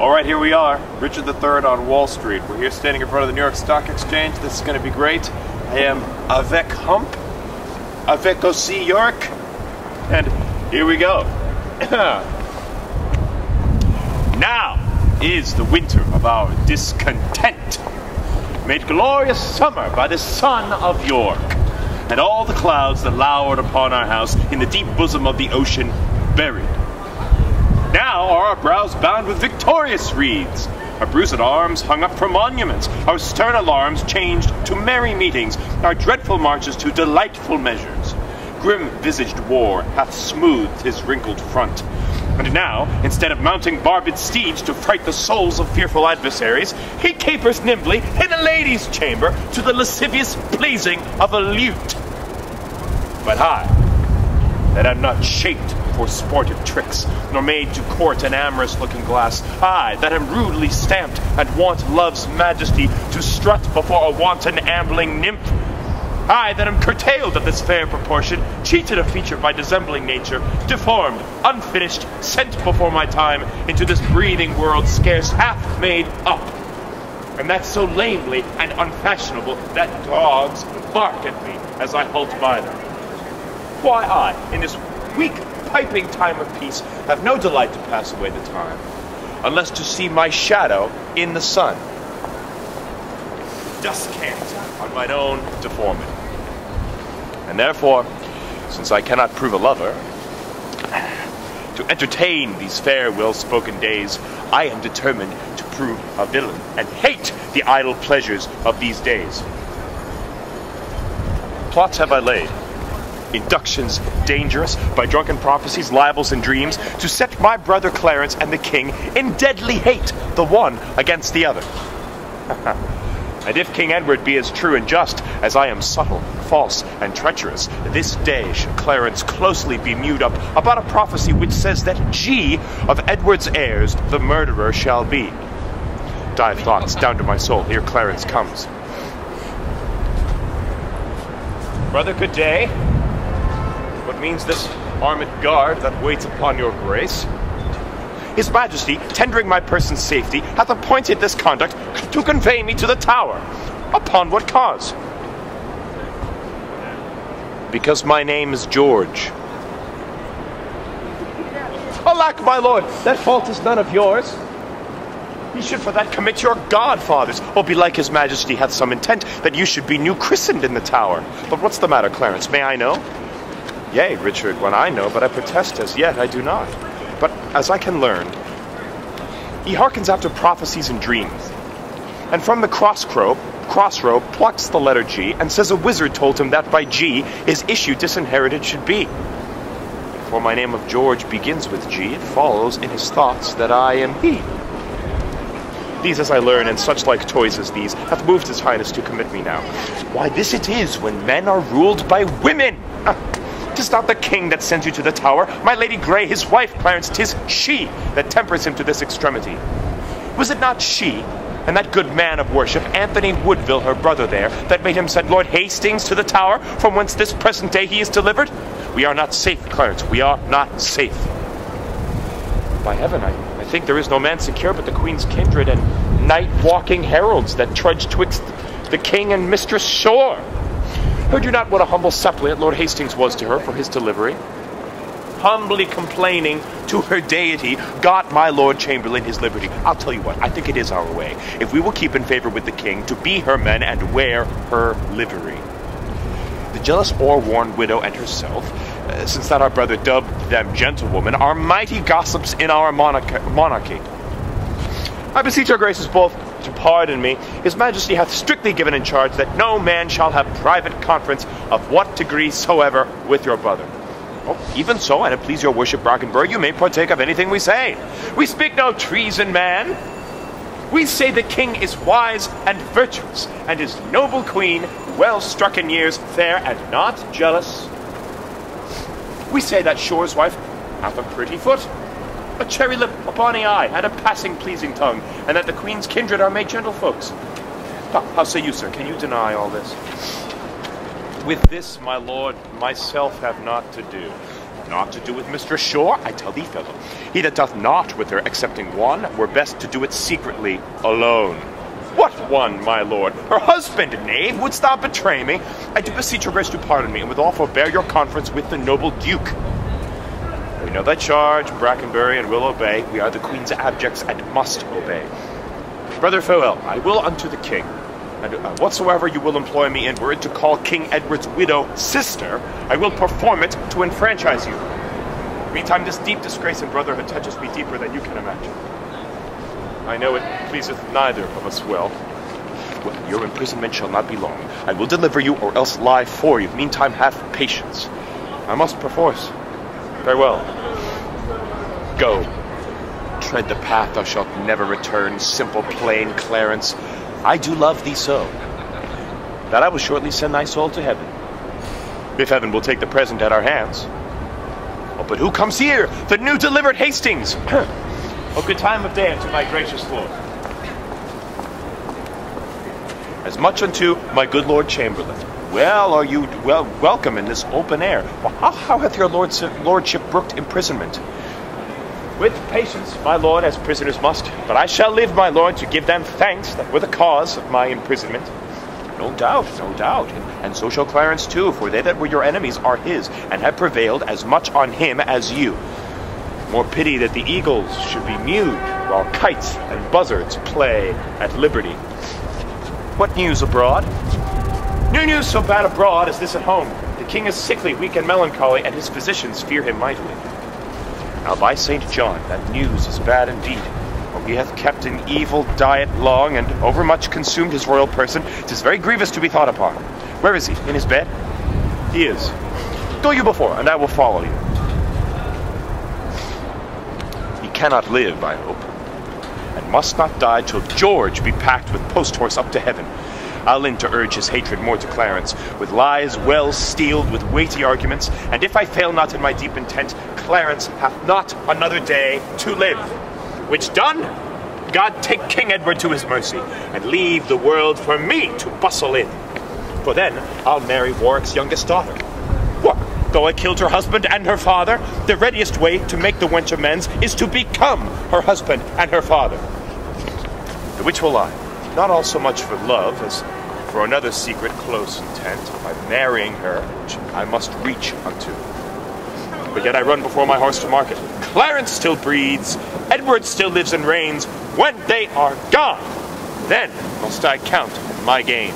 Alright, here we are, Richard III on Wall Street. We're here standing in front of the New York Stock Exchange. This is going to be great. I am avec hump, avec aussi York, and here we go. Now is the winter of our discontent, made glorious summer by the son of York, and all the clouds that lowered upon our house in the deep bosom of the ocean buried. Now are our brows bound with victorious wreaths, our bruised arms hung up for monuments, our stern alarms changed to merry meetings, our dreadful marches to delightful measures. Grim-visaged war hath smoothed his wrinkled front, and now, instead of mounting barbed steeds to fright the souls of fearful adversaries, he capers nimbly in a lady's chamber to the lascivious pleasing of a lute. But I, that am not shaped for sportive tricks, nor made to court an amorous-looking glass, I, that am rudely stamped and want love's majesty to strut before a wanton ambling nymph, I, that am curtailed of this fair proportion, cheated of feature by dissembling nature, deformed, unfinished, sent before my time into this breathing world scarce half made up, and that so lamely and unfashionable that dogs bark at me as I halt by them. Why I, in this weak piping time of peace, have no delight to pass away the time, unless to see my shadow in the sun, descant on mine own deformity. And therefore, since I cannot prove a lover, to entertain these fair, well-spoken days, I am determined to prove a villain, and hate the idle pleasures of these days. Plots have I laid, inductions dangerous, by drunken prophecies, libels, and dreams, to set my brother Clarence and the king in deadly hate, the one against the other. And if King Edward be as true and just as I am subtle, false, and treacherous, this day should Clarence closely be mewed up about a prophecy which says that G of Edward's heirs the murderer shall be. Dive thoughts down to my soul. Here Clarence comes. Brother, good day. What means this armed guard that waits upon your grace? His Majesty, tendering my person's safety, hath appointed this conduct to convey me to the Tower. Upon what cause? Because my name is George. Alack, my lord, that fault is none of yours. Ye should for that commit your godfathers, or belike his Majesty hath some intent that you should be new christened in the Tower. But what's the matter, Clarence? May I know? Yea, Richard, when I know, but I protest as yet I do not. But as I can learn, he hearkens after prophecies and dreams, and from the crossrobe plucks the letter G, and says a wizard told him that by G his issue disinherited should be. For my name of George begins with G, it follows in his thoughts that I am he. These, as I learn, and such like toys as these, hath moved his highness to commit me now. Why, this it is when men are ruled by women. 'Tis not the king that sends you to the Tower, my Lady Grey, his wife, Clarence, 'tis she that tempers him to this extremity. Was it not she, and that good man of worship, Anthony Woodville, her brother there, that made him send Lord Hastings to the Tower, from whence this present day he is delivered? We are not safe, Clarence, we are not safe. By heaven, I think there is no man secure but the Queen's kindred and night-walking heralds that trudge twixt the king and Mistress Shore. Heard you not what a humble suppliant Lord Hastings was to her for his delivery? Humbly complaining to her deity, got my Lord Chamberlain his liberty. I'll tell you what, I think it is our way, if we will keep in favor with the king, to be her men and wear her livery. The jealous o'erworn widow and herself, since that our brother dubbed them gentlewomen, are mighty gossips in our monarchy. I beseech your graces both to pardon me. His Majesty hath strictly given in charge that no man shall have private conference of what degree soever with your brother. Oh, even so, and it please your worship, Brockenburg, you may partake of anything we say. We speak no treason, man. We say the king is wise and virtuous, and his noble queen, well struck in years, fair and not jealous. We say that Shore's wife hath a pretty foot, a cherry lip, a bonny eye, and a passing pleasing tongue, and that the queen's kindred are made gentlefolks. How say you, sir? Can you deny all this? With this, my lord, myself have naught to do. Not to do with Mistress Shore, I tell thee, fellow. He that doth not with her excepting one, were best to do it secretly, alone. What one, my lord? Her husband, knave, wouldst thou betray me? I do beseech your grace to pardon me, and withal forbear your conference with the noble duke. We know thy charge, Brackenbury, and will obey. We are the queen's abjects, and must obey. Brother farewell, I will unto the king. And whatsoever you will employ me in, were it to call King Edward's widow sister, I will perform it to enfranchise you. Meantime, this deep disgrace and brotherhood touches me deeper than you can imagine. I know it pleaseth neither of us well. Well, your imprisonment shall not be long. I will deliver you, or else lie for you. Meantime, have patience. I must perforce. Farewell. Go. Tread the path thou shalt never return, simple, plain Clarence. I do love thee so, that I will shortly send thy soul to heaven, if heaven will take the present at our hands. Oh, but who comes here? The new delivered Hastings! Oh, good time of day unto my gracious lord. As much unto my good Lord Chamberlain. Well, are you welcome in this open air? Well, how hath your lordship brooked imprisonment? With patience, my lord, as prisoners must. But I shall live, my lord, to give them thanks that were the cause of my imprisonment. No doubt, no doubt. And so shall Clarence too, for they that were your enemies are his, and have prevailed as much on him as you. More pity that the eagles should be mewed, while kites and buzzards play at liberty. What news abroad? No news so bad abroad as this at home. The king is sickly, weak, and melancholy, and his physicians fear him mightily. Now by St. John, that news is bad indeed. For he hath kept an evil diet long, and overmuch consumed his royal person. 'Tis very grievous to be thought upon. Where is he? In his bed? He is. Go you before, and I will follow you. He cannot live, I hope, and must not die till George be packed with post-horse up to heaven. I'll in to urge his hatred more to Clarence, with lies well steeled, with weighty arguments, and if I fail not in my deep intent, Clarence hath not another day to live. Which done, God take King Edward to his mercy, and leave the world for me to bustle in. For then I'll marry Warwick's youngest daughter. What, though I killed her husband and her father, the readiest way to make the wench amends is to become her husband and her father. The which will I, not all so much for love as for another secret close intent, by marrying her, which I must reach unto. But yet I run before my horse to market. Clarence still breathes, Edward still lives and reigns. When they are gone, then must I count my gain.